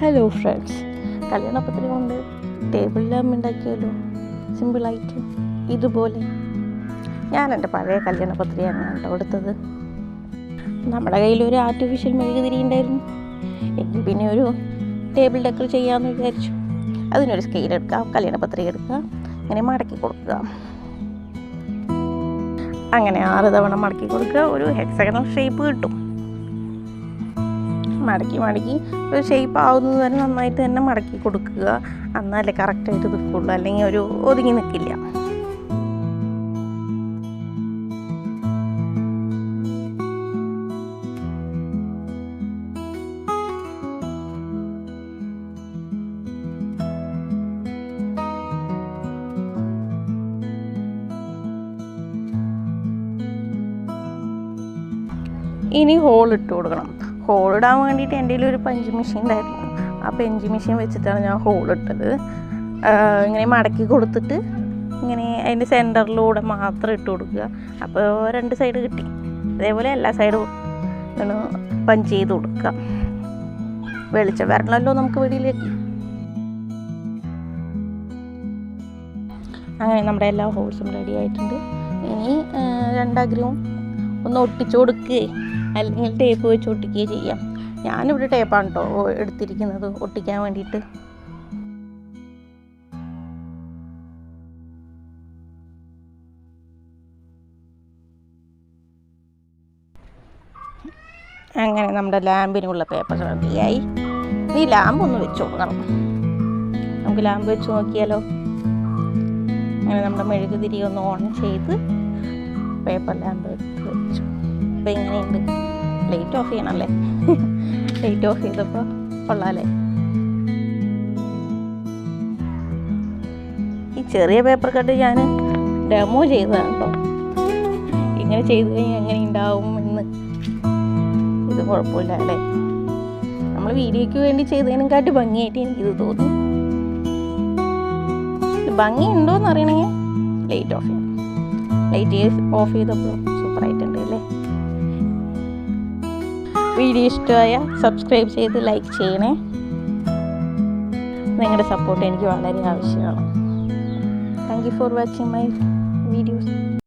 Hello friends, കല്യാണപ്പത്തിരി കൊണ്ട് table lamp ഉണ്ടാക്കിയല്ലോ സിമ്പിളായിട്ട്. ഇതുപോലെ ഞാൻ എൻ്റെ പഴയ കല്യാണപ്പത്തിരിയാണ് കേട്ടോ എടുത്തത്. നമ്മുടെ കയ്യിലൊരു ആർട്ടിഫിഷ്യൽ മെഴുകുതിരി ഉണ്ടായിരുന്നു. എങ്കിൽ പിന്നെ ഒരു ടേബിൾ ഡെക്കർ ചെയ്യാമെന്ന് വിചാരിച്ചു. അതിനൊരു സ്കെയിൽ എടുക്കുക, കല്യാണപ്പത്തിരി എടുക്കുക, ഇങ്ങനെ മടക്കി കൊടുക്കുക. അങ്ങനെ 6 തവണ മടക്കി കൊടുക്കുക. ഒരു ഹെക്സഗണൽ ഷേപ്പ് കിട്ടും. മടക്കി ഒരു ഷേപ്പ് ആവുന്നത് വരെ നന്നായിട്ട് തന്നെ മടക്കി കൊടുക്കുക. എന്നാലേ കറക്റ്റായിട്ട് നിൽക്കുള്ളൂ, അല്ലെങ്കിൽ ഒരു ഒതുങ്ങി നിൽക്കില്ല. ഇനി ഹോൾ ഇട്ട് കൊടുക്കണം. ഹോൾ ഇടാൻ വേണ്ടിയിട്ട് എൻ്റെ ഒരു പഞ്ച് മെഷീൻ ഉണ്ടായിരുന്നു. ആ പഞ്ച് മെഷീൻ വെച്ചിട്ടാണ് ഞാൻ ഹോൾ ഇട്ടത്. ഇങ്ങനെ മടക്കി കൊടുത്തിട്ട് ഇങ്ങനെ അതിൻ്റെ സെൻറ്ററിലൂടെ മാത്രം ഇട്ട് കൊടുക്കുക. അപ്പോൾ 2 സൈഡ് കിട്ടി. അതേപോലെ എല്ലാ സൈഡും പഞ്ച് ചെയ്ത് കൊടുക്കുക. വെളിച്ചം വരണമല്ലോ നമുക്ക് വെളിയിലേക്ക്. അങ്ങനെ നമ്മുടെ എല്ലാ ഹോൾസും റെഡി ആയിട്ടുണ്ട്. ഇനി 2 അഗ്രവും ഒന്ന് ഒട്ടിച്ചു കൊടുക്കുകയും അല്ലെങ്കിൽ ടേപ്പ് വെച്ച് ഒട്ടിക്കുകയും ചെയ്യാം. ഞാനിവിടെ ടേപ്പാണ് കേട്ടോ എടുത്തിരിക്കുന്നത് ഒട്ടിക്കാൻ വേണ്ടിയിട്ട്. അങ്ങനെ നമ്മുടെ ലാമ്പിനുള്ള പേപ്പർ റെഡിയായി. ഈ ലാമ്പ് ഒന്ന് വെച്ച് കൊടുക്കണം. നമുക്ക് ലാമ്പ് വെച്ച് നോക്കിയാലോ. അങ്ങനെ നമ്മുടെ മെഴുകുതിരി ഒന്ന് ഓൺ ചെയ്ത് പേപ്പർ ലാമ്പ് എടുത്ത് വെച്ചു. അപ്പോൾ എങ്ങനെയുണ്ട്? ലൈറ്റ് ഓഫ് ചെയ്യണമല്ലേ? ലൈറ്റ് ഓഫ് ചെയ്തപ്പോൾ കൊള്ളാമല്ലേ? ഈ ചെറിയ പേപ്പർ കട്ട് ഞാൻ ഡെമോ ചെയ്തതാണ് കേട്ടോ. ഇങ്ങനെ ചെയ്ത് കഴിഞ്ഞാൽ എങ്ങനെ ഉണ്ടാവും എന്ന്. ഇത് കുഴപ്പമില്ല അല്ലേ? നമ്മൾ വീഡിയോയ്ക്ക് വേണ്ടി ചെയ്തതിനെക്കാട്ടി ഭംഗിയായിട്ട് എനിക്കിത് തോന്നി. ഭംഗിയുണ്ടോയെന്ന് അറിയണമെങ്കിൽ ലൈറ്റ് ഓഫ് ചെയ്യണം. ലൈറ്റ് ഓഫ് ചെയ്തപ്പോൾ സൂപ്പറായിട്ടുണ്ട് അല്ലേ? വീഡിയോ ഇഷ്ടമായ സബ്സ്ക്രൈബ് ചെയ്ത് ലൈക്ക് ചെയ്യണേ. നിങ്ങളുടെ സപ്പോർട്ട് എനിക്ക് വളരെ ആവശ്യമാണ്. Thank you for watching my videos.